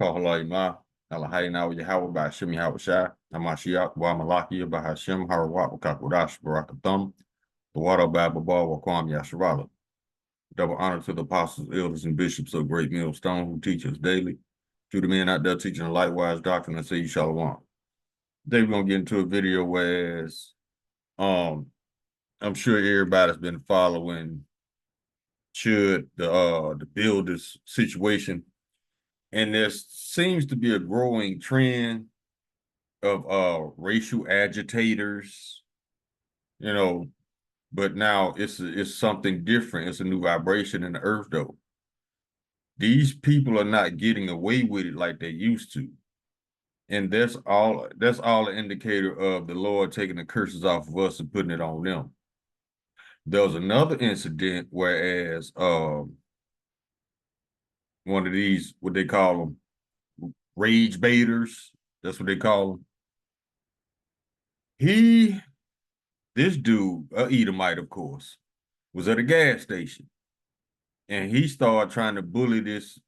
Kahalaima, Alahaina, Yahweh by Shimi Hawashai, Amashiach, Wamalaki, by Hashem, Harawat, Kakodash, Barakathum, the water by Baba, Wakwam Yasharala. Double honor to the apostles, elders, and bishops of Great Millstone who teach us daily. To the men out there teaching the lightwise doctrine, I say you shalom. Today we're gonna get into a video whereas I'm sure everybody's been following should the builders situation. And there seems to be a growing trend of racial agitators, but now it's something different. It's a new vibration in the earth, though. These people are not getting away with it like they used to. And that's all an indicator of the Lord taking the curses off of us and putting it on them. There was another incident whereas one of these, what they call them, rage baiters, that's what they call them. This dude, Edomite, of course, was at a gas station. And he started trying to bully this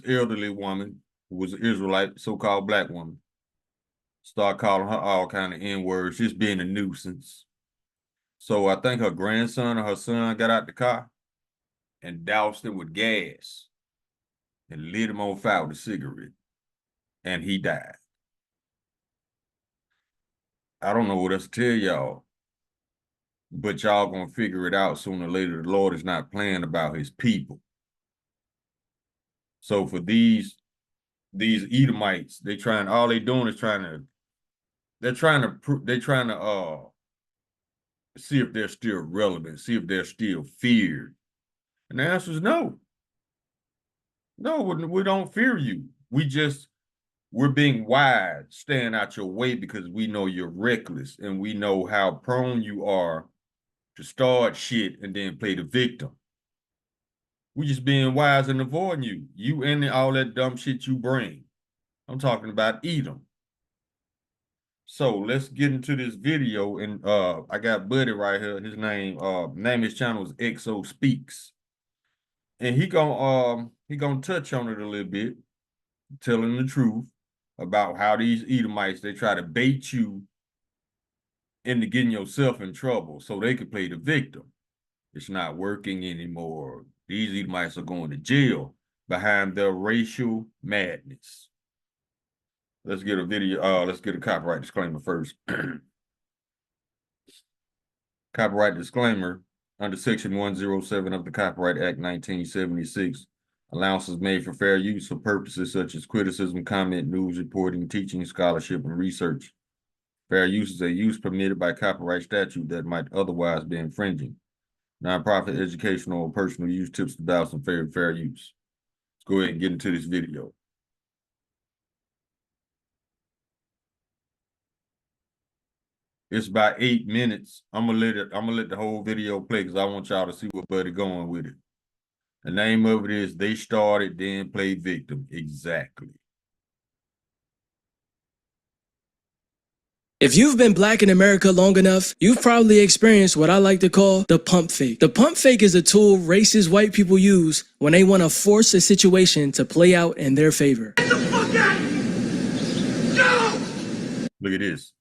elderly woman who was an Israelite, so-called black woman. Start calling her all kind of N-words, just being a nuisance. So I think her grandson or her son got out the car and doused him with gas and lit him on fire with a cigarette. And he died. I don't know what else to tell y'all, but y'all gonna figure it out sooner or later. The Lord is not playing about his people. So for these Edomites, they're trying to see if they're still relevant, see if they're still feared. And the answer is no. No, we don't fear you. We're being wise, staying out your way because we know you're reckless and we know how prone you are to start shit and then play the victim. We're just being wise and avoiding you. You and all that dumb shit you bring. I'm talking about Edom. So let's get into this video, and I got Buddy right here. His name of his channel is XO Speaks, and he gonna touch on it a little bit, telling the truth about how these Edomites, they try to bait you into getting yourself in trouble so they can play the victim. It's not working anymore. These Edomites are going to jail behind their racial madness. Let's get a copyright disclaimer first. Copyright disclaimer: under Section 107 of the Copyright Act 1976, allowances made for fair use for purposes such as criticism, comment, news reporting, teaching, scholarship, and research. Fair use is a use permitted by copyright statute that might otherwise be infringing. Nonprofit, educational, or personal use tips the balance in favor of fair use. Let's go ahead and get into this video. It's about 8 minutes. I'm gonna let the whole video play because I want y'all to see what Buddy going with it. The name of it is They Started, Then Played Victim. Exactly. If you've been black in America long enough, you've probably experienced what I like to call the pump fake. The pump fake is a tool racist white people use when they want to force a situation to play out in their favor. Get the fuck out of here! Go! Look at this.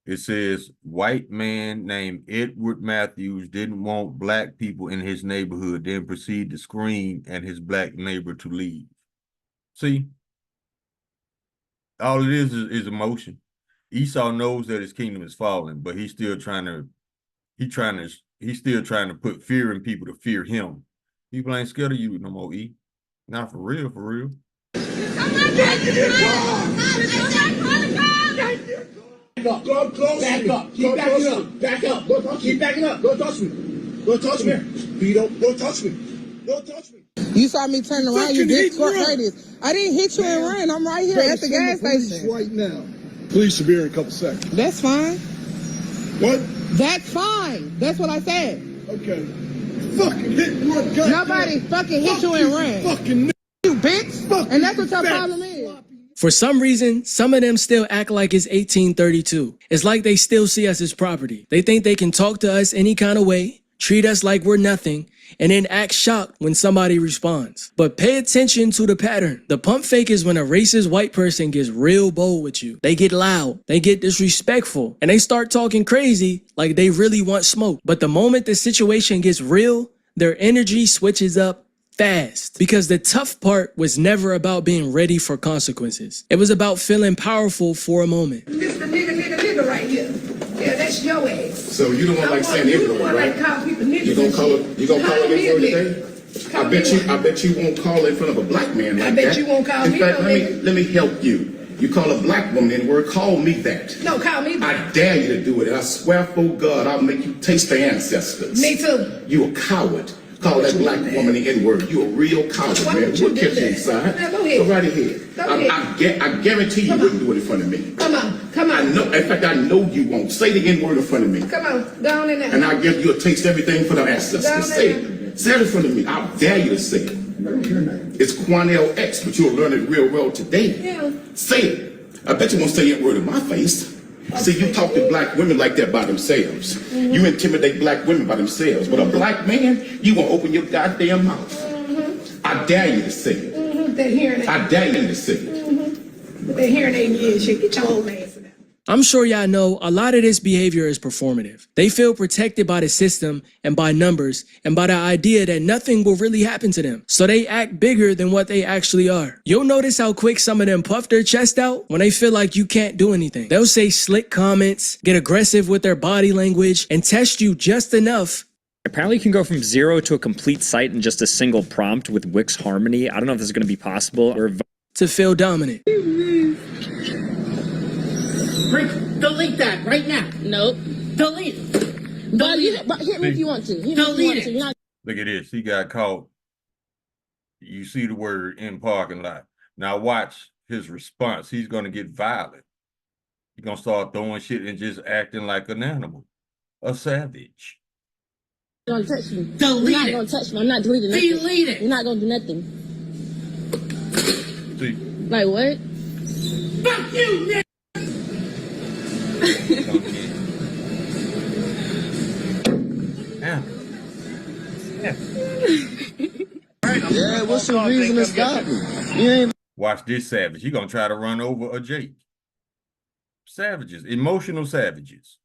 It says, white man named Edward Matthews didn't want black people in his neighborhood, then proceeded to scream at his black neighbor to leave. See? All it is emotion. Esau knows that his kingdom is falling, but he's still trying to put fear in people to fear him. People ain't scared of you no more, E. Not for real, for real. Go close. Back up. Keep backing up. Back up. Don't touch me. Keep backing up. Don't touch me. Don't touch me. Vito, don't touch me. Don't touch me. You saw me turn around. You did squirt this. I didn't hit you and run. I'm right here at the gas station. Right now. Police should be here in a couple seconds. That's fine. What? That's fine. That's what I said. Okay. Fucking hit one guy. Nobody fucking hit you and ran. Fucking you bitch. Fucking and that's what your bitch. problem is. For some reason, some of them still act like it's 1832. It's like they still see us as property. They think they can talk to us any kind of way, treat us like we're nothing, and then act shocked when somebody responds. But pay attention to the pattern. The pump fake is when a racist white person gets real bold with you. They get loud, they get disrespectful, and they start talking crazy like they really want smoke. But the moment the situation gets real, their energy switches up fast. Because the tough part was never about being ready for consequences. It was about feeling powerful for a moment. This the nigga right here. Yeah, that's your ass. So you don't want like saying N-word, right? You gonna call it N-word today? I bet you won't call it in front of a black man like that. I bet you won't call me no nigga. Let me help you. You call a black woman N-word, call me that. No, call me that. I dare you to do it. And I swear for God, I'll make you taste the ancestors. Me too. You a coward. Call that black woman the N-word. You a real coward, Why man. would you We'll do catch you that? inside. Now, go ahead. Go right ahead. Go ahead. I guarantee you wouldn't do it in front of me. Come on, come I on. know. In fact, I know you won't. Say the N-word in front of me. Come on, go on in there. And I'll give you a taste everything for the Down ancestors. Say there. it. Say it in front of me. I dare you to say it. It's Quanell X, but you'll learn it real well today. Yeah. Say it. I bet you won't say that word in my face. See, you talk to black women like that by themselves. You intimidate black women by themselves. But a black man, you won't open your goddamn mouth. I dare you to say it. That hearing aid. I dare you to say it. That hearing aid in your ear shit. Get your old ass in there. I'm sure y'all know a lot of this behavior is performative. They feel protected by the system and by numbers and by the idea that nothing will really happen to them. So they act bigger than what they actually are. You'll notice how quick some of them puff their chest out when they feel like you can't do anything. They'll say slick comments, get aggressive with their body language, and test you just enough. Apparently you can go from 0 to a complete site in just a single prompt with Wix Harmony. I don't know if this is going to be possible. Or To feel dominant. Delete that right now. Nope. Delete it. But Delete it. hit me if you want to. Hit me if you Delete want it. to. You're not Look at this. He got caught. You see the word in parking lot. Now watch his response. He's going to get violent. He's going to start throwing shit and just acting like an animal. A savage. gonna touch me. Delete You're not it. gonna touch me. I'm not deleting nothing. Delete it. You're not gonna do nothing. See, Like what? Fuck you, nigga. Yeah, what's the reason to stop me? You ain't watch this savage. He gonna try to run over a Jake. Savages, emotional savages.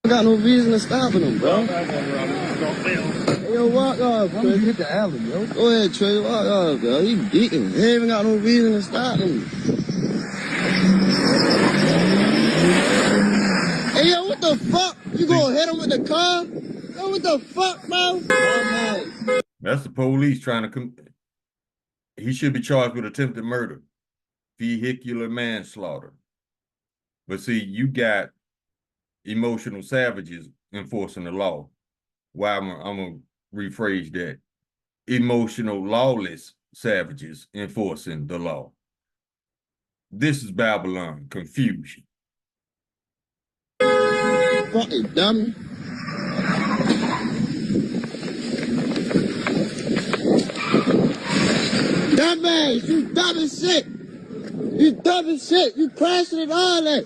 got no reason to stop him, bro. Hey, yo, walk off, Trey. Hit the alley, yo. Go ahead, Trey. Walk off, bro. He beating. He ain't even got no reason to stop him. Hey, yo, what the fuck? You gonna hit him with the car? Yo, what the fuck, bro? That's the police trying to he should be charged with attempted murder, vehicular manslaughter. But see, you got emotional savages enforcing the law. Well, I'm gonna rephrase that. Emotional lawless savages enforcing the law. This is Babylon, confusion. Fucking dummy. Dumbass, you dumb as shit. You dumb as shit. You crashing it all that.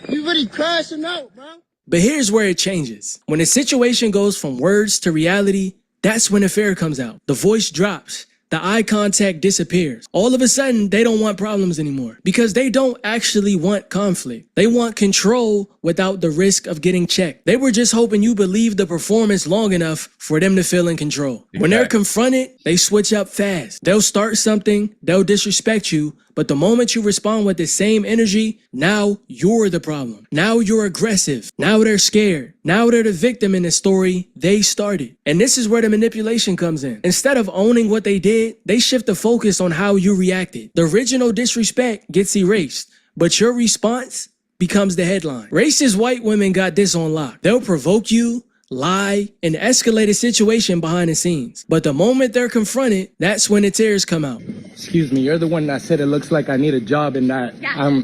You really crashing out, bro. But here's where it changes. When the situation goes from words to reality, that's when the fear comes out. The voice drops. The eye contact disappears. All of a sudden, they don't want problems anymore because they don't actually want conflict. They want control without the risk of getting checked. They were just hoping you believe the performance long enough for them to feel in control. When they're confronted, they switch up fast. They'll start something, they'll disrespect you, but the moment you respond with the same energy, now you're the problem. Now you're aggressive. Now they're scared. Now they're the victim in the story they started. And this is where the manipulation comes in. Instead of owning what they did, they shift the focus on how you reacted. The original disrespect gets erased, but your response becomes the headline. Racist white women got this on lock. They'll provoke you, lie, and escalate a situation behind the scenes. But the moment they're confronted, that's when the tears come out. Excuse me, you're the one that said it looks like I need a job and that,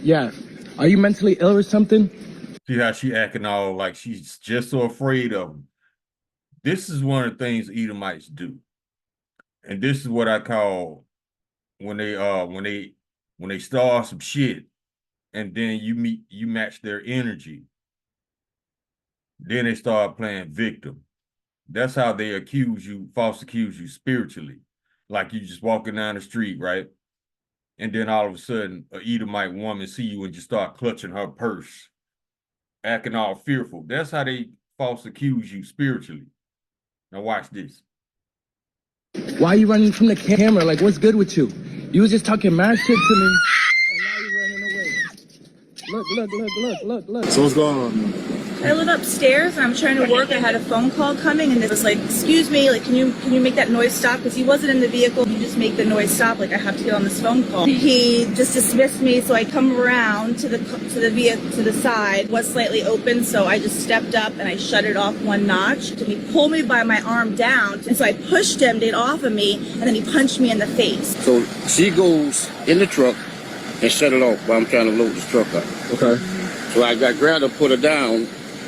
yeah. Are you mentally ill or something? See how she acting all like she's just so afraid of them. This is one of the things Edomites do. And this is what I call when they start some shit and then you match their energy. Then they start playing victim. That's how they accuse you, false accuse you spiritually. Like you just walking down the street, right? And then all of a sudden, a Edomite woman see you and just start clutching her purse, acting all fearful. That's how they false accuse you spiritually. Now watch this. Why are you running from the camera? Like, what's good with you? You was just talking mad shit to me, and now you're running away. Look. So what's going on? I live upstairs and I'm trying to work. I had a phone call coming and it was like, excuse me, like, can you make that noise stop? Because he wasn't in the vehicle. You just make the noise stop. Like, I have to get on this phone call. He just dismissed me. So I come around to the vehicle, to the side, was slightly open. So I just stepped up and I shut it off one notch. And he pulled me by my arm down. And so I pushed him to get off of me. And then he punched me in the face. So she goes in the truck and shut it off while I'm trying to load this truck up. Okay. So I grabbed her, put her down,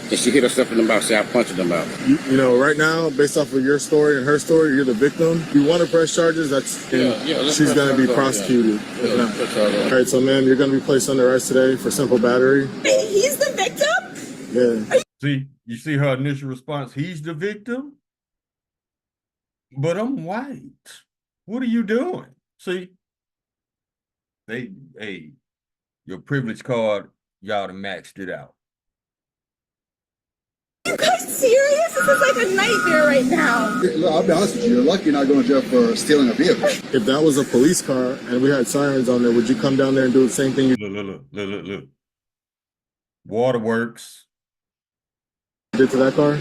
and she hit herself in the mouth. See, I punched her in the mouth. You know, right now, based off of your story and her story, you're the victim. You want to press charges, she's going to be prosecuted. All right, so ma'am, you're going to be placed under arrest today for simple battery. He's the victim? Yeah. See, you see her initial response, he's the victim? But I'm white. What are you doing? See? Hey, your privilege card, y'all done maxed it out. You guys serious? This is like a nightmare right now. Look, I'll be honest with you. You're lucky you're not going to jail for stealing a vehicle. If that was a police car and we had sirens on there, would you come down there and do the same thing you Look. Waterworks. did to that car?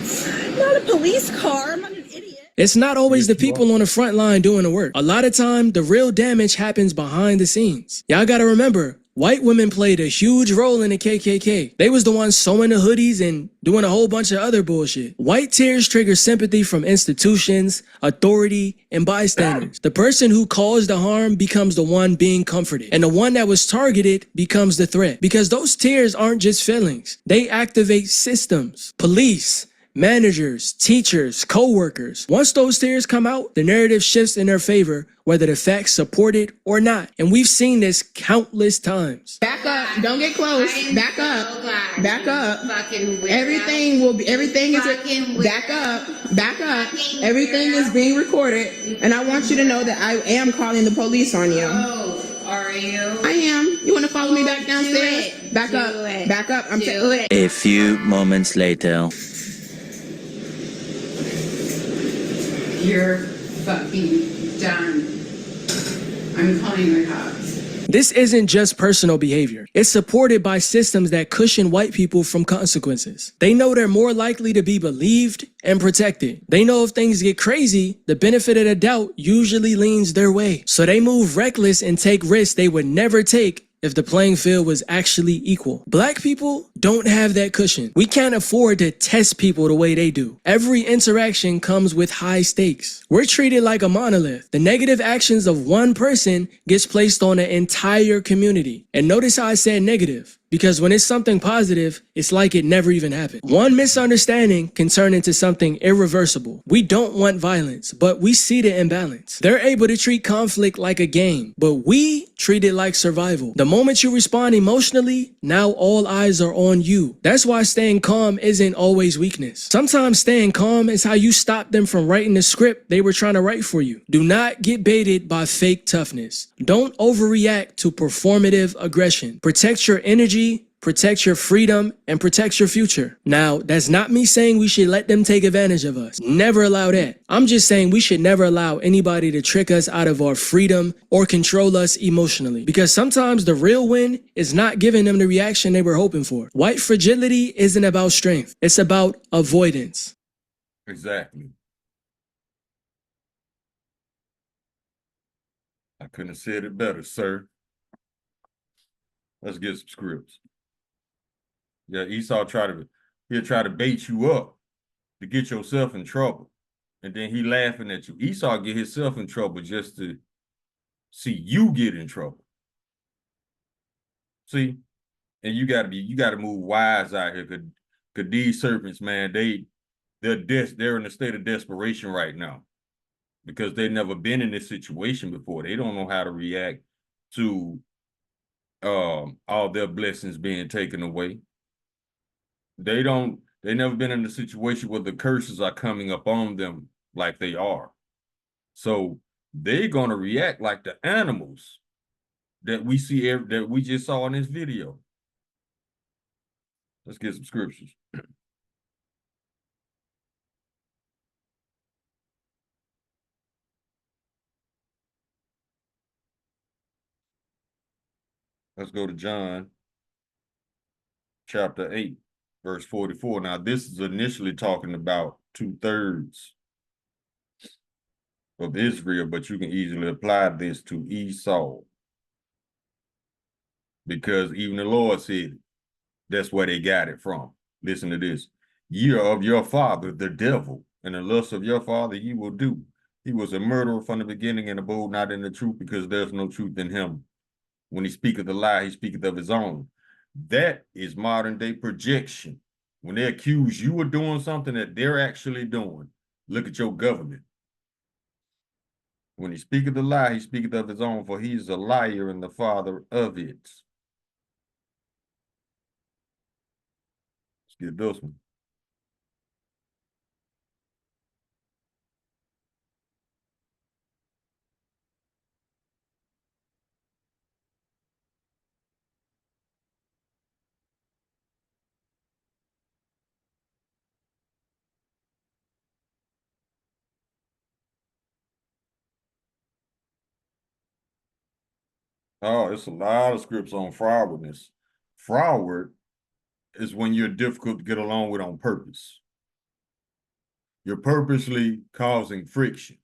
Not a police car. I'm not an idiot. It's not always the people on the front line doing the work. A lot of time, the real damage happens behind the scenes. Y'all gotta remember, white women played a huge role in the KKK. They was the ones sewing the hoodies and doing a whole bunch of other bullshit. White tears trigger sympathy from institutions, authority, and bystanders. The person who caused the harm becomes the one being comforted, and the one that was targeted becomes the threat. Because those tears aren't just feelings. They activate systems, police, managers, teachers, co-workers. Once those tears come out, the narrative shifts in their favor, whether the facts support it or not. And we've seen this countless times. Back up. Don't get close. Back up. Back up. Everything is back up. Back up. Everything is being recorded. And I want you to know that I am calling the police on you. Are you? I am. You want to follow me back downstairs? Back up. Back up. I'm saying it. A few moments later. You're fucking done. I'm calling the cops. This isn't just personal behavior. It's supported by systems that cushion white people from consequences. They know they're more likely to be believed and protected. They know if things get crazy, the benefit of the doubt usually leans their way. So they move reckless and take risks they would never take if the playing field was actually equal. Black people don't have that cushion. We can't afford to test people the way they do. Every interaction comes with high stakes. We're treated like a monolith. The negative actions of one person gets placed on an entire community. And notice how I said negative. Because when it's something positive, it's like it never even happened. One misunderstanding can turn into something irreversible. We don't want violence, but we see the imbalance. They're able to treat conflict like a game, but we treat it like survival. The moment you respond emotionally, now all eyes are on you. That's why staying calm isn't always weakness. Sometimes staying calm is how you stop them from writing the script they were trying to write for you. Do not get baited by fake toughness. Don't overreact to performative aggression. Protect your energy, protect your freedom, and protect your future. Now, that's not me saying we should let them take advantage of us. Never allow that. I'm just saying we should never allow anybody to trick us out of our freedom or control us emotionally. Because sometimes the real win is not giving them the reaction they were hoping for. White fragility isn't about strength. It's about avoidance. Exactly. I couldn't have said it better, sir. Let's get some scripts. Yeah, Esau he'll try to bait you up to get yourself in trouble. And then he laughing at you. Esau get himself in trouble just to see you get in trouble. See? And you gotta move wise out here, cause these serpents, man, they're in a state of desperation right now. Because they've never been in this situation before. They don't know how to react to all their blessings being taken away. They don't They never been in a situation where the curses are coming up on them like they are. So they're gonna react like the animals that we see that we just saw in this video. Let's get some scriptures. Let's go to John chapter 8, verse 44. Now, this is initially talking about 2/3 of Israel, but you can easily apply this to Esau. Because even the Lord said that's where they got it from. Listen to this. Ye are of your father, the devil, and the lust of your father ye will do. He was a murderer from the beginning and abode not in the truth, because there's no truth in him. When he speaketh a lie, he speaketh of his own. That is modern day projection. When they accuse you of doing something that they're actually doing, look at your government. When he speaketh a lie, he speaketh of his own, for he is a liar and the father of it. Let's get this one. Oh, it's a lot of scripts on frowardness. Froward is when you're difficult to get along with on purpose. You're purposely causing friction.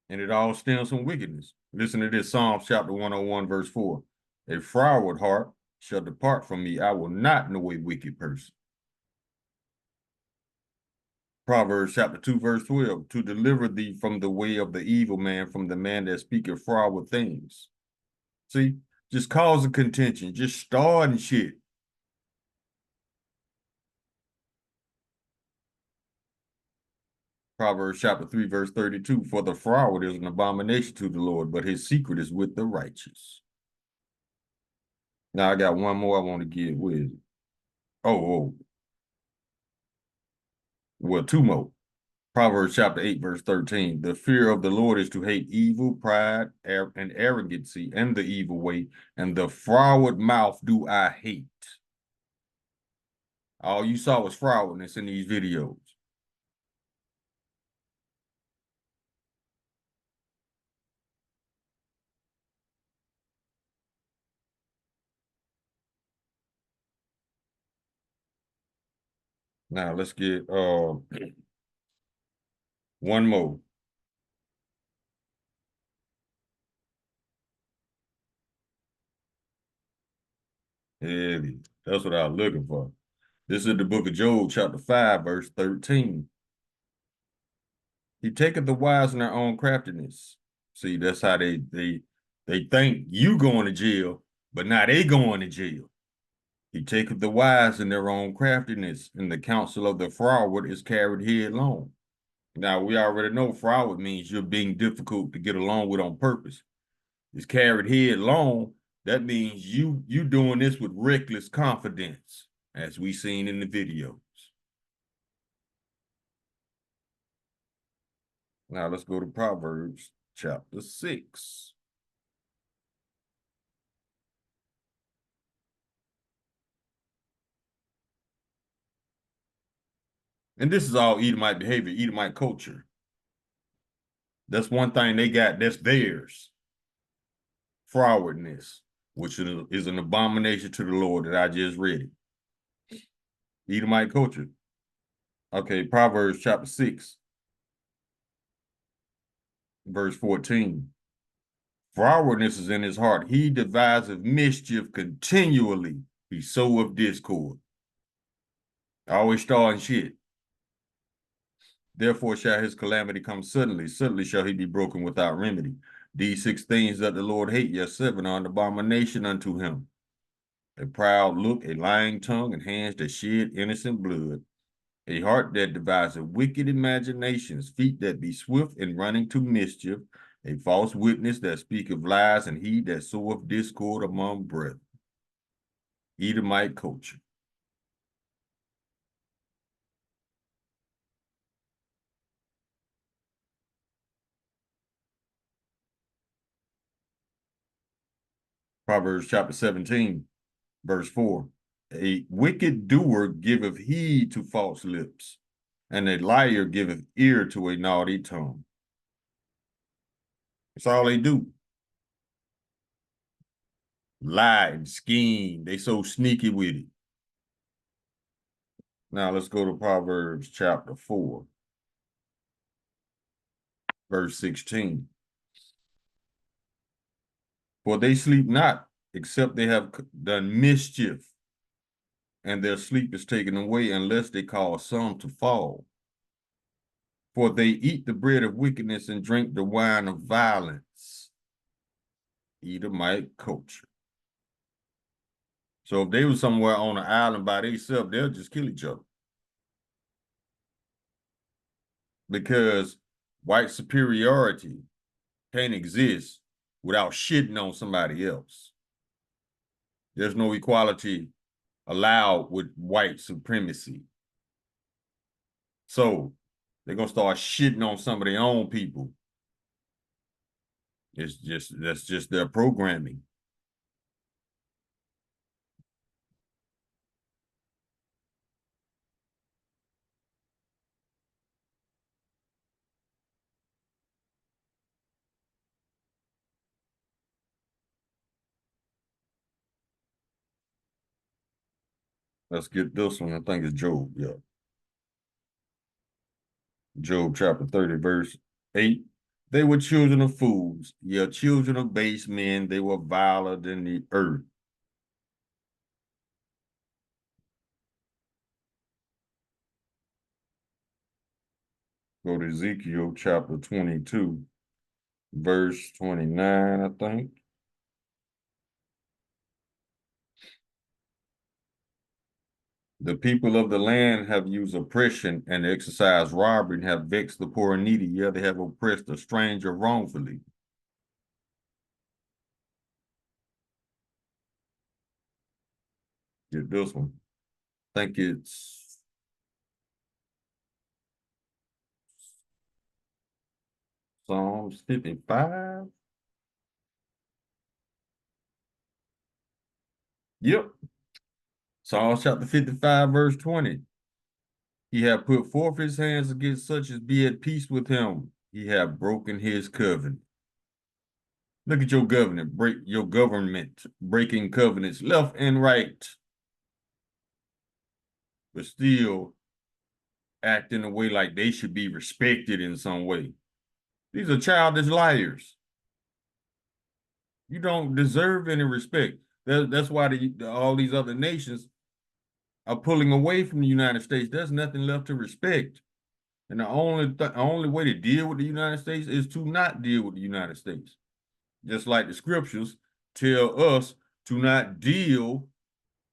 And it all stems from wickedness. Listen to this, Psalms chapter 101, verse 4. A froward heart shall depart from me. I will not know a wicked person. Proverbs chapter 2, verse 12, to deliver thee from the way of the evil man, from the man that speaketh froward things. See, just causing contention, just starting shit. Proverbs chapter 3, verse 32, for the froward is an abomination to the Lord, but his secret is with the righteous. Now I got one more I want to give with. Well, two more. Proverbs chapter 8, verse 13. The fear of the Lord is to hate evil, pride, and arrogancy, and the evil way, and the froward mouth do I hate. All you saw was frowardness in these videos. Now let's get one more. Yeah, that's what I was looking for. This is the book of Job, chapter 5, verse 13. He taketh the wise in their own craftiness. See, that's how they think you going to jail, but now they going to jail. He taketh the wise in their own craftiness, and the counsel of the froward is carried headlong. Now, we already know froward means you're being difficult to get along with on purpose. It's carried headlong. That means you doing this with reckless confidence, as we seen in the videos. Now, let's go to Proverbs chapter 6. And this is all Edomite behavior, Edomite culture. That's one thing they got, that's theirs. Frowardness, which is an abomination to the Lord that I just read it. Edomite culture. Okay, Proverbs chapter 6, verse 14. Frowardness is in his heart. He deviseth mischief continually. He soweth discord. Always starting shit. Therefore shall his calamity come suddenly. Suddenly shall he be broken without remedy. These 6 things that the Lord hate, yes, 7 are an abomination unto him. A proud look, a lying tongue, and hands that shed innocent blood. A heart that deviseth wicked imaginations, feet that be swift in running to mischief, a false witness that speaketh lies, and he that soweth discord among brethren. Edomite culture. Proverbs chapter 17, verse 4. A wicked doer giveth heed to false lips, and a liar giveth ear to a naughty tongue. That's all they do. Lie and scheme. They so sneaky with it. Now let's go to Proverbs chapter 4, verse 16. For they sleep not, except they have done mischief, and their sleep is taken away unless they cause some to fall. For they eat the bread of wickedness and drink the wine of violence. Edomite culture. So if they were somewhere on an island by themselves, they'll just kill each other. Because white superiority can't exist without shitting on somebody else. There's no equality allowed with white supremacy. So they're gonna start shitting on some of their own people. That's just their programming. Let's get this one. I think it's Job. Yeah. Job chapter 30, verse 8. They were children of fools, yeah, children of base men. They were viler than the earth. Go to Ezekiel chapter 22, verse 29, I think. The people of the land have used oppression and exercised robbery and have vexed the poor and needy. Yeah, they have oppressed a stranger wrongfully. Get this one. I think it's Psalms 55. Yep. Psalms chapter 55, verse 20. He hath put forth his hands against such as be at peace with him. He hath broken his covenant. Look at your government, breaking covenants left and right, but still act in a way like they should be respected in some way. These are childish liars. You don't deserve any respect. That's why all these other nations are pulling away from the United States. There's nothing left to respect. And the only way to deal with the United States is to not deal with the United States. Just like the scriptures tell us to not deal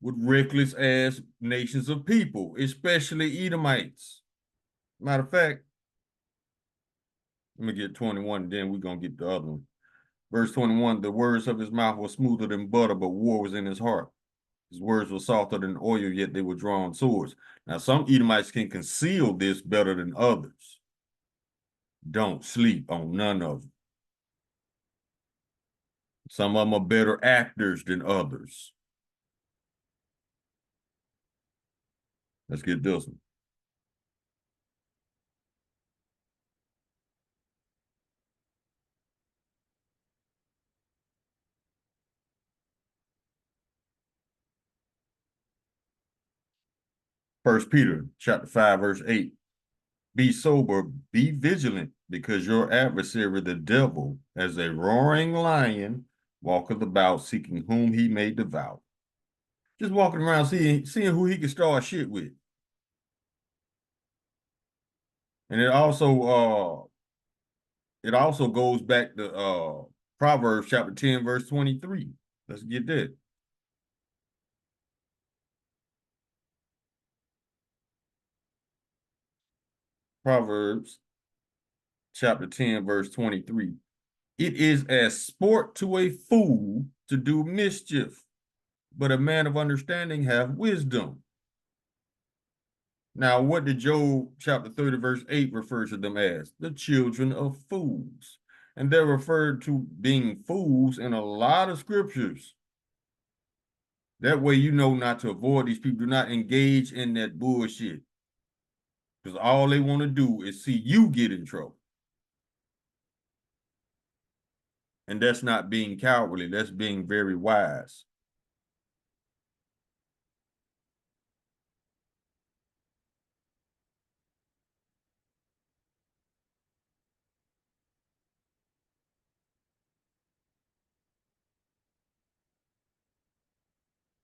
with reckless ass nations of people, especially Edomites. Matter of fact, let me get 21, then we're going to get the other one. Verse 21, the words of his mouth were smoother than butter, but war was in his heart. His words were softer than oil, yet they were drawn swords. Now, some Edomites can conceal this better than others. Don't sleep on none of them. Some of them are better actors than others. Let's get this one. First Peter chapter 5, verse 8. Be sober, be vigilant, because your adversary, the devil, as a roaring lion, walketh about seeking whom he may devour. Just walking around seeing who he can start shit with. And it also goes back to Proverbs chapter 10, verse 23. Let's get that. Proverbs chapter 10, verse 23. It is as sport to a fool to do mischief, but a man of understanding have wisdom. Now, what did Job chapter 30, verse 8 refer to them as? The children of fools. And they're referred to being fools in a lot of scriptures. That way you know not to avoid these people. Do not engage in that bullshit. Because all they want to do is see you get in trouble. And that's not being cowardly. That's being very wise.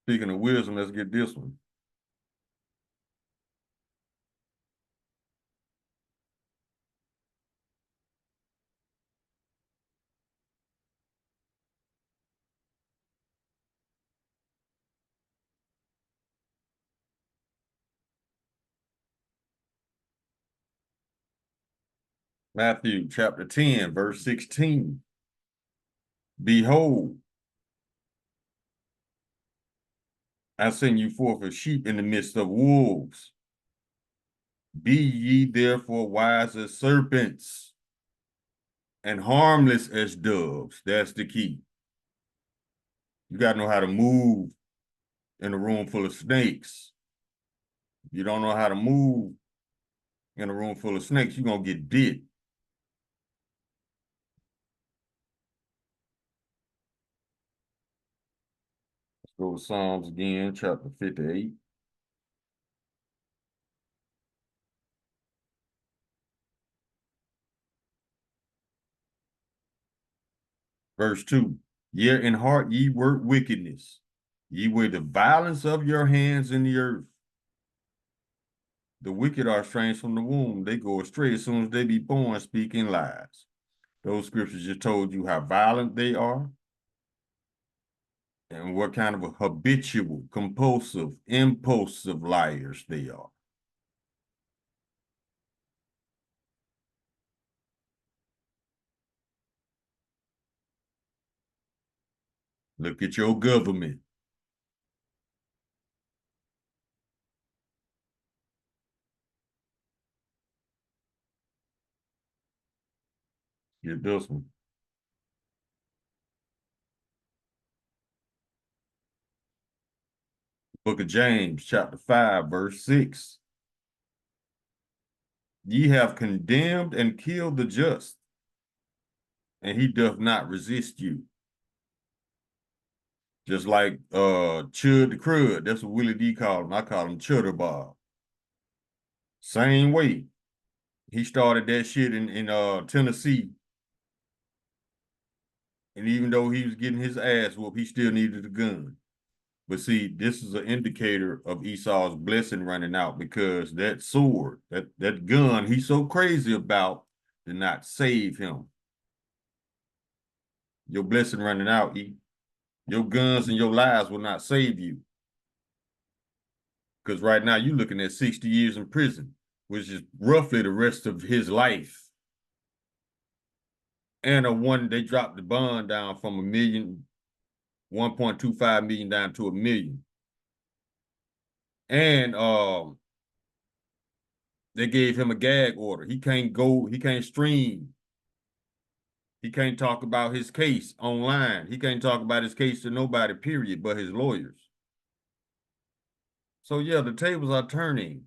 Speaking of wisdom, let's get this one. Matthew chapter 10, verse 16. Behold, I send you forth as sheep in the midst of wolves. Be ye therefore wise as serpents and harmless as doves. That's the key. You got to know how to move in a room full of snakes. If you don't know how to move in a room full of snakes, you're going to get bit. Let's go to Psalms again, chapter 58. Verse 2. Yea, in heart ye work wickedness. Ye weigh the violence of your hands in the earth. The wicked are estranged from the womb. They go astray as soon as they be born, speaking lies. Those scriptures just told you how violent they are and what kind of a habitual, compulsive, impulsive liars they are. Look at your government. Get this one. Book of James, chapter 5, verse 6. Ye have condemned and killed the just, and he doth not resist you. Just like Chud the Crud, that's what Willie D called him. I call him Chutter Bob. Same way. He started that shit in Tennessee. And even though he was getting his ass whooped, he still needed a gun. But see, this is an indicator of Esau's blessing running out, because that sword, that gun he's so crazy about did not save him. Your blessing running out, E. Your guns and your lives will not save you. Because right now you're looking at 60 years in prison, which is roughly the rest of his life. And they dropped the bond down from $1.25 million down to $1 million. And they gave him a gag order. He can't stream. He can't talk about his case online. He can't talk about his case to nobody, period, but his lawyers. So yeah, the tables are turning.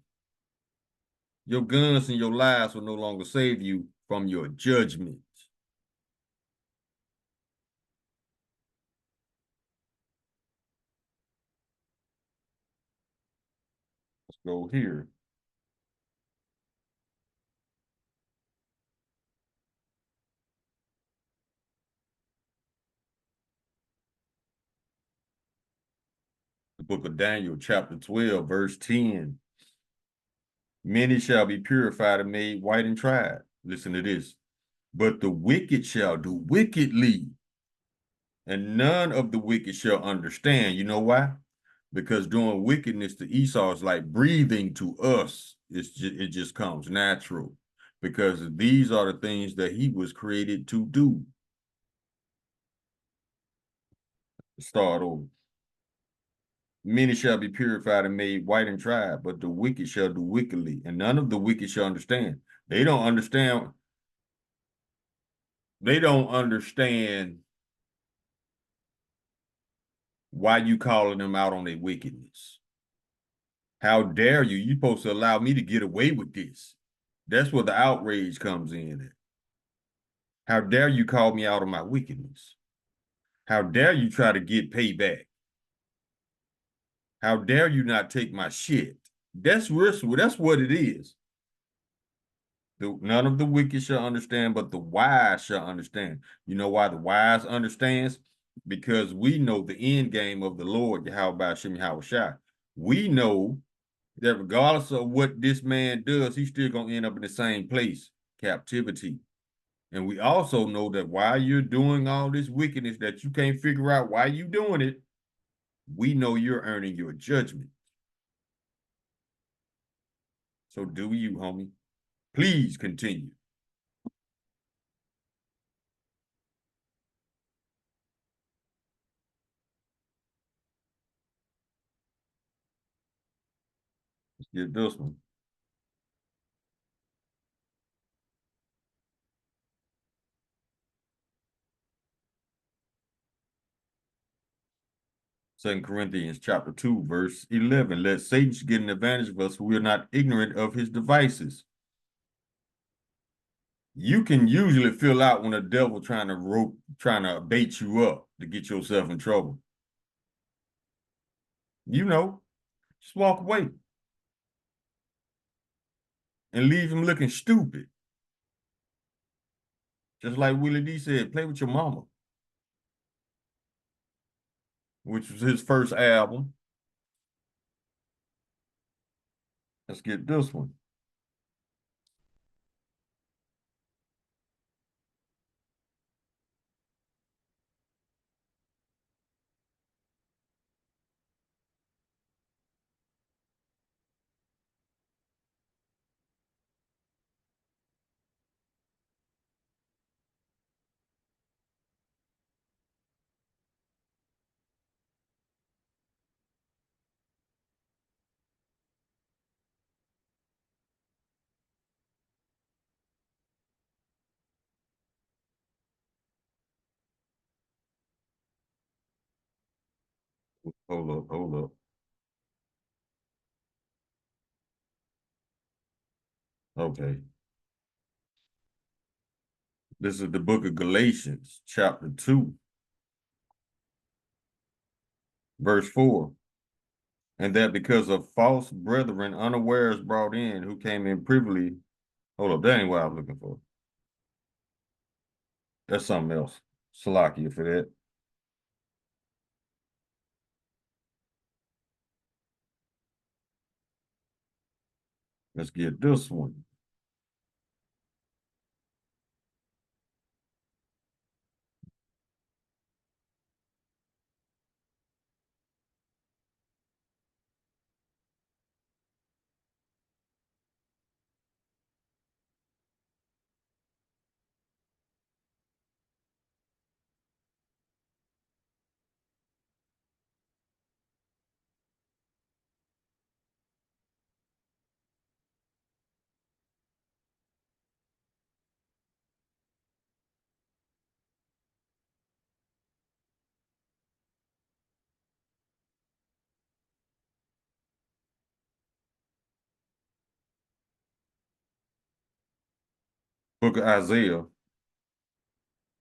Your guns and your lives will no longer save you from your judgment. Let's go here. The book of Daniel, chapter 12, verse 10. Many shall be purified and made white and tried. Listen to this. But the wicked shall do wickedly, and none of the wicked shall understand. You know why? Because doing wickedness to Esau is like breathing to us. It just comes natural, because these are the things that he was created to do. Start over. many shall be purified and made white and tried, but the wicked shall do wickedly, and none of the wicked shall understand. They don't understand. They don't understand why you calling them out on their wickedness. How dare you? You're supposed to allow me to get away with this. That's where the outrage comes in at. How dare you call me out on my wickedness? How dare you try to get payback? How dare you not take my shit? That's what it is. None of the wicked shall understand, but the wise shall understand. You know why the wise understands? Because we know the end game of the Lord, Yahweh Shem Yahushua. We know that regardless of what this man does, he's still going to end up in the same place, captivity. And we also know that while you're doing all this wickedness that you can't figure out why you're doing it, we know you're earning your judgment. So do you, homie. Please continue. Let's get this one. Second Corinthians chapter 2, verse 11. Let Satan get an advantage of us, for we are not ignorant of his devices. You can usually feel out when a devil trying to bait you up to get yourself in trouble. You know, just walk away and leave him looking stupid. Just like Willie D said, play with your mama, which was his first album. Let's get this one. Hold up. Okay. This is the book of Galatians, chapter 2, verse 4. And that because of false brethren unawares brought in, who came in privily. Hold up, that ain't what I was looking for. That's something else. Salakia for that. Let's get this one. Book of Isaiah,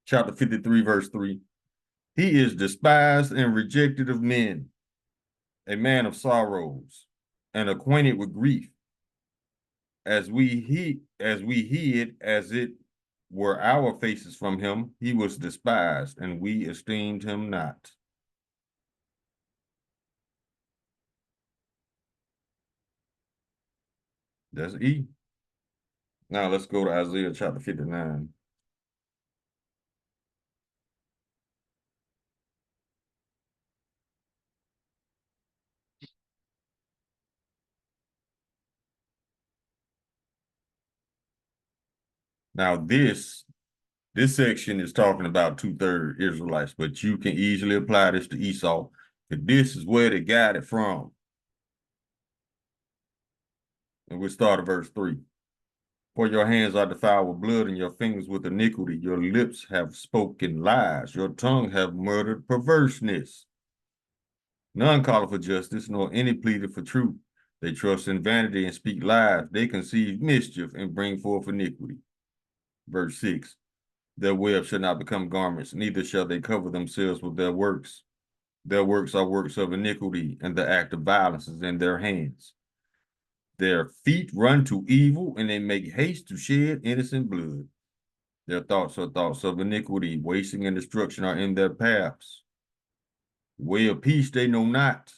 chapter 53, verse 3. He is despised and rejected of men, a man of sorrows, and acquainted with grief. As we hid, as it were our faces from him, he was despised, and we esteemed him not. That's E. Now let's go to Isaiah chapter 59. Now this section is talking about 2/3 Israelites, but you can easily apply this to Esau. This is where they got it from. And we start at verse 3. For your hands are defiled with blood, and your fingers with iniquity. Your lips have spoken lies. Your tongue have murdered perverseness. None calleth for justice, nor any pleaded for truth. They trust in vanity and speak lies. They conceive mischief and bring forth iniquity. Verse 6. Their web shall not become garments, neither shall they cover themselves with their works. Their works are works of iniquity, and the act of violence is in their hands. Their feet run to evil, and they make haste to shed innocent blood. Their thoughts are thoughts of iniquity. Wasting and destruction are in their paths. Way of peace they know not,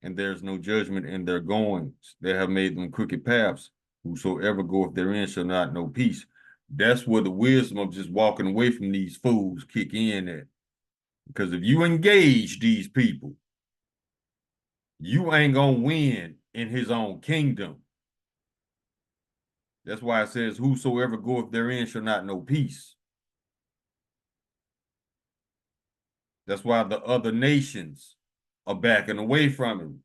and there's no judgment in their goings. They have made them crooked paths. Whosoever goeth therein shall not know peace. That's where the wisdom of just walking away from these fools kick in at. Because if you engage these people, you ain't gonna win in his own kingdom. That's why it says, whosoever goeth therein shall not know peace. That's why the other nations are backing away from him.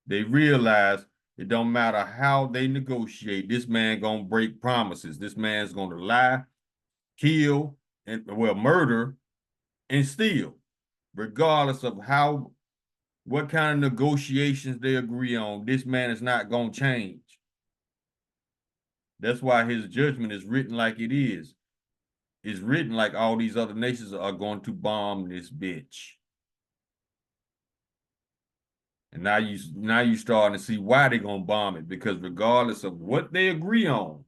They realize it don't matter how they negotiate, this man gonna break promises. This man's gonna lie, kill, and murder and steal, regardless of what kind of negotiations they agree on. This man is not gonna change. That's why his judgment is written like it is. It's written like all these other nations are going to bomb this bitch. And now you starting to see why they're gonna bomb it, because regardless of what they agree on,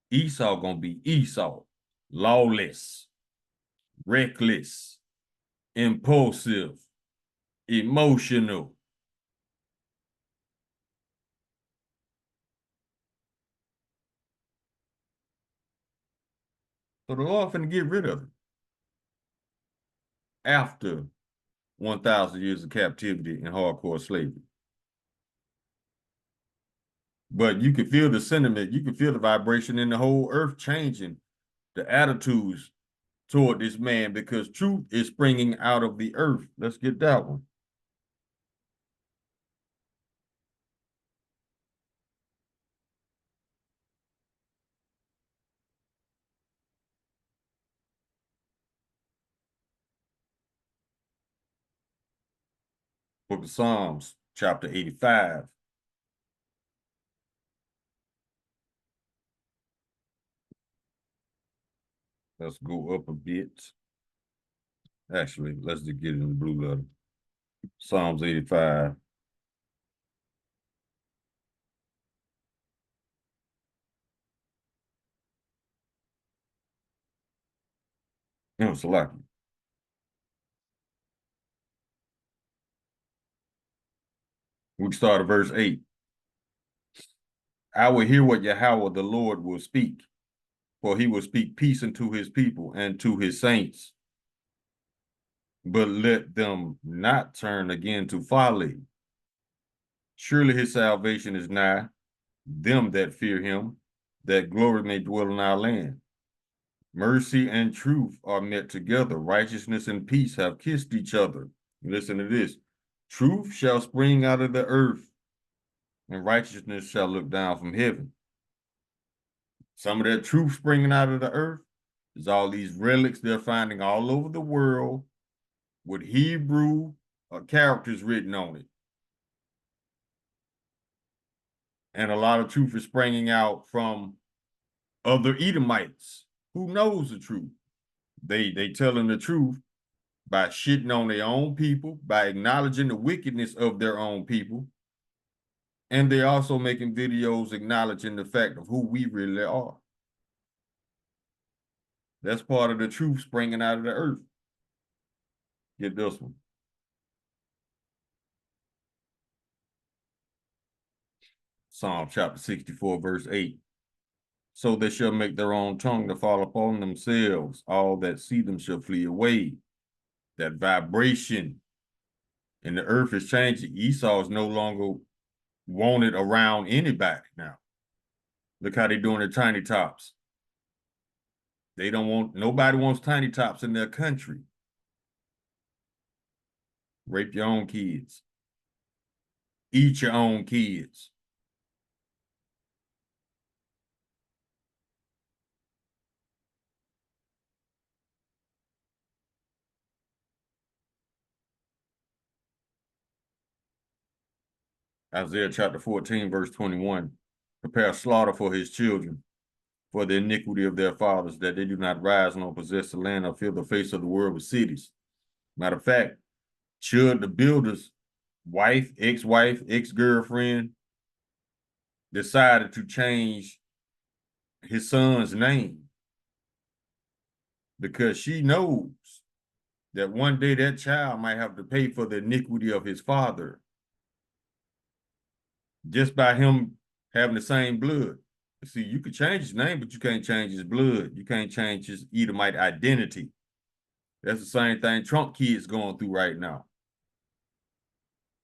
Esau gonna be Esau. Lawless, reckless, impulsive, emotional. So the Lord finna get rid of it after 1,000 years of captivity and hardcore slavery. But you can feel the sentiment, you can feel the vibration in the whole earth changing, the attitudes toward this man, because truth is springing out of the earth. Let's get that one. Book of Psalms, chapter 85. Let's go up a bit. Actually, let's just get in the blue letter. Psalms 85. No, select. We can start at verse 8. I will hear what Yahweh the Lord will speak, for he will speak peace unto his people and to his saints. But let them not turn again to folly. Surely his salvation is nigh them that fear him, that glory may dwell in our land. Mercy and truth are met together. Righteousness and peace have kissed each other. Listen to this. Truth shall spring out of the earth, and righteousness shall look down from heaven. Some of that truth springing out of the earth is all these relics they're finding all over the world with Hebrew characters written on it. And a lot of truth is springing out from other Edomites. Who knows the truth? They telling the truth by shitting on their own people, by acknowledging the wickedness of their own people. And they're also making videos acknowledging the fact of who we really are. That's part of the truth springing out of the earth. Get this one. Psalm chapter 64, verse 8. So they shall make their own tongue to fall upon themselves. All that see them shall flee away. That vibration in the earth is changing. Esau is no longer wanted around anybody now. Look how they're doing their tiny tops. They don't want, nobody wants tiny tops in their country. Rape your own kids. Eat your own kids. Isaiah chapter 14, verse 21. Prepare slaughter for his children, for the iniquity of their fathers, that they do not rise nor possess the land or fill the face of the world with cities. Matter of fact, should the builder's wife, ex-girlfriend, decided to change his son's name because she knows that one day that child might have to pay for the iniquity of his father just by him having the same blood. See, you could change his name, but you can't change his blood. You can't change his Edomite identity. That's the same thing Trump kids going through right now.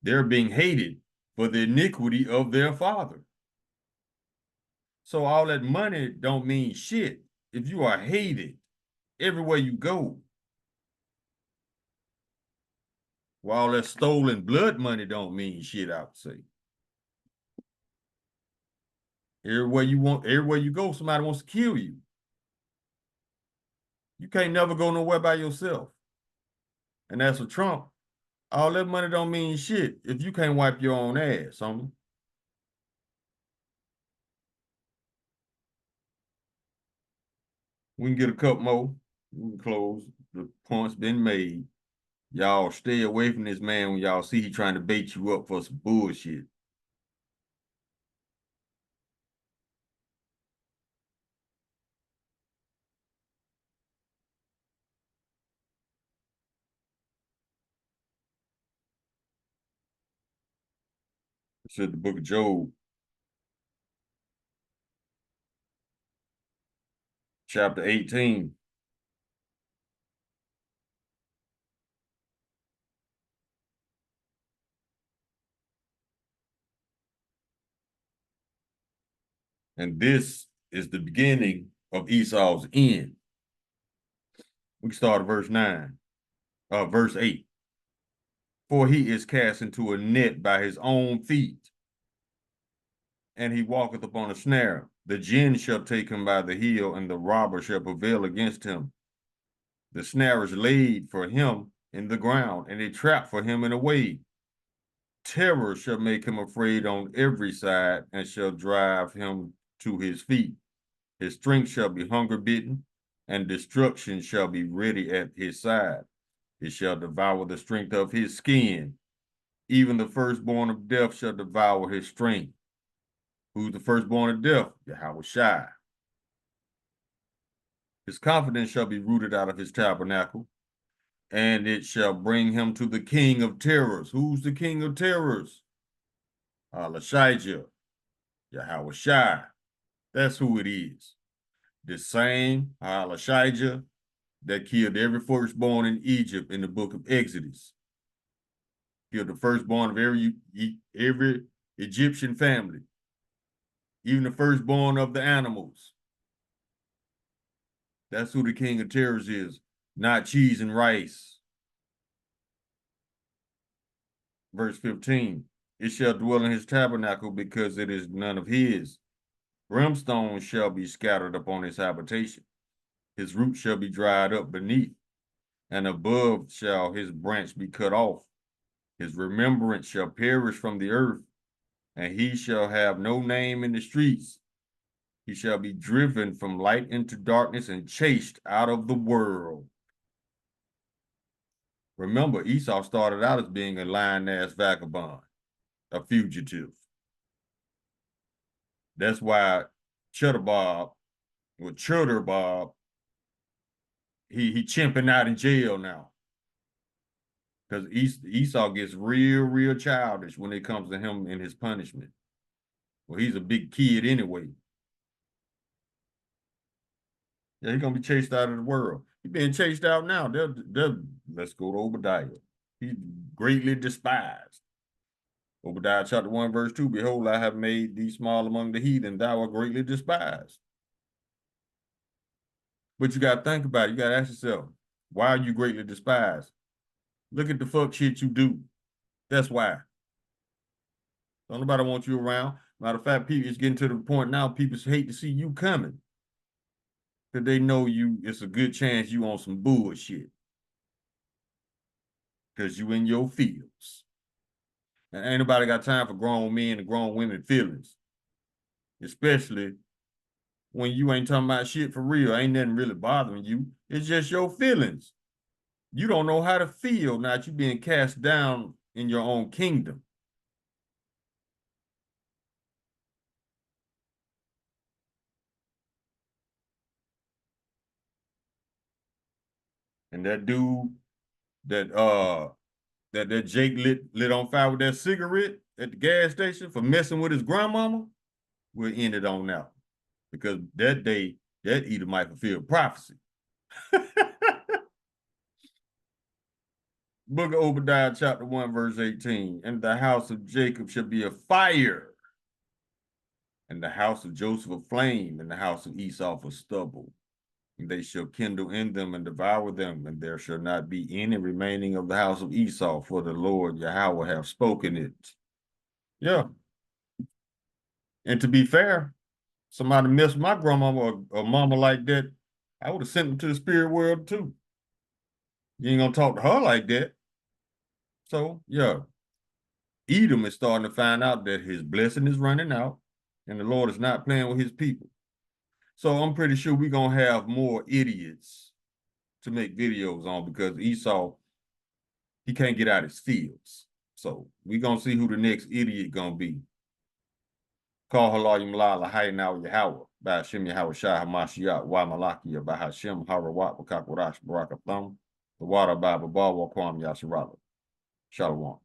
They're being hated for the iniquity of their father. So all that money don't mean shit if you are hated everywhere you go. Well, all that stolen blood money don't mean shit, I would say. Everywhere you go, somebody wants to kill you. You can't never go nowhere by yourself. And that's for Trump. All that money don't mean shit if you can't wipe your own ass, homie. We can get a couple more. We can close. The point's been made. Y'all stay away from this man when y'all see he trying to bait you up for some bullshit. It's in the book of Job, chapter 18. And this is the beginning of Esau's end. We can start at verse 8. For he is cast into a net by his own feet, and he walketh upon a snare. The gin shall take him by the heel, and the robber shall prevail against him. The snare is laid for him in the ground, and a trap for him in a way. Terror shall make him afraid on every side, and shall drive him to his feet. His strength shall be hunger bitten, and destruction shall be ready at his side. It shall devour the strength of his skin. Even the firstborn of death shall devour his strength. Who's the firstborn of death? Yahushua. His confidence shall be rooted out of his tabernacle, and it shall bring him to the king of terrors. Who's the king of terrors? Alashijah, Yahushua. That's who it is. The same Alashijah that killed every firstborn in Egypt in the book of Exodus. Killed the firstborn of every Egyptian family, even the firstborn of the animals. That's who the king of terrors is, not cheese and rice. Verse 15, it shall dwell in his tabernacle because it is none of his. Brimstone shall be scattered upon his habitation. His root shall be dried up beneath, and above shall his branch be cut off. His remembrance shall perish from the earth, and he shall have no name in the streets. He shall be driven from light into darkness and chased out of the world. Remember, Esau started out as being a lying-ass vagabond, a fugitive. That's why Cheddar Bob, he chimping out in jail now. Because Esau gets real childish when it comes to him and his punishment. Well, he's a big kid anyway. Yeah, he's going to be chased out of the world. He's being chased out now. Let's go to Obadiah. He's greatly despised. Obadiah chapter 1, verse 2, behold, I have made thee small among the heathen, thou art greatly despised. But you got to think about it. You got to ask yourself, why are you greatly despised? Look at the fuck shit you do. That's why. Don't nobody want you around. Matter of fact, people, it's getting to the point now, people hate to see you coming. Because they know it's a good chance you on some bullshit. Because you in your fields. And ain't nobody got time for grown men and grown women feelings. Especially when you ain't talking about shit for real. Ain't nothing really bothering you. It's just your feelings. You don't know how to feel now that you being cast down in your own kingdom. And that dude that Jake lit on fire with that cigarette at the gas station for messing with his grandmama, we'll end it on now. Because that day, that either might fulfill prophecy. Book of Obadiah, chapter 1, verse 18. And the house of Jacob shall be a fire, and the house of Joseph a flame, and the house of Esau a stubble. And they shall kindle in them and devour them, and there shall not be any remaining of the house of Esau, for the Lord Yahweh have spoken it. Yeah. And to be fair, somebody messed with my grandmama or mama like that, I would have sent them to the spirit world too. You ain't gonna talk to her like that. So, yeah. Edom is starting to find out that his blessing is running out, and the Lord is not playing with his people. So I'm pretty sure we're going to have more idiots to make videos on because Esau, he can't get out his fields. So we're going to see who the next idiot going to be. Call halayim la lahaynaw Yahweh, by Hashem Yahweh Shah HaMashiach, Wa Malakia, by Hashem Harawat, Bakakwarash, Barakatham, the water by Babal Wakwam Yasharala. Shalom.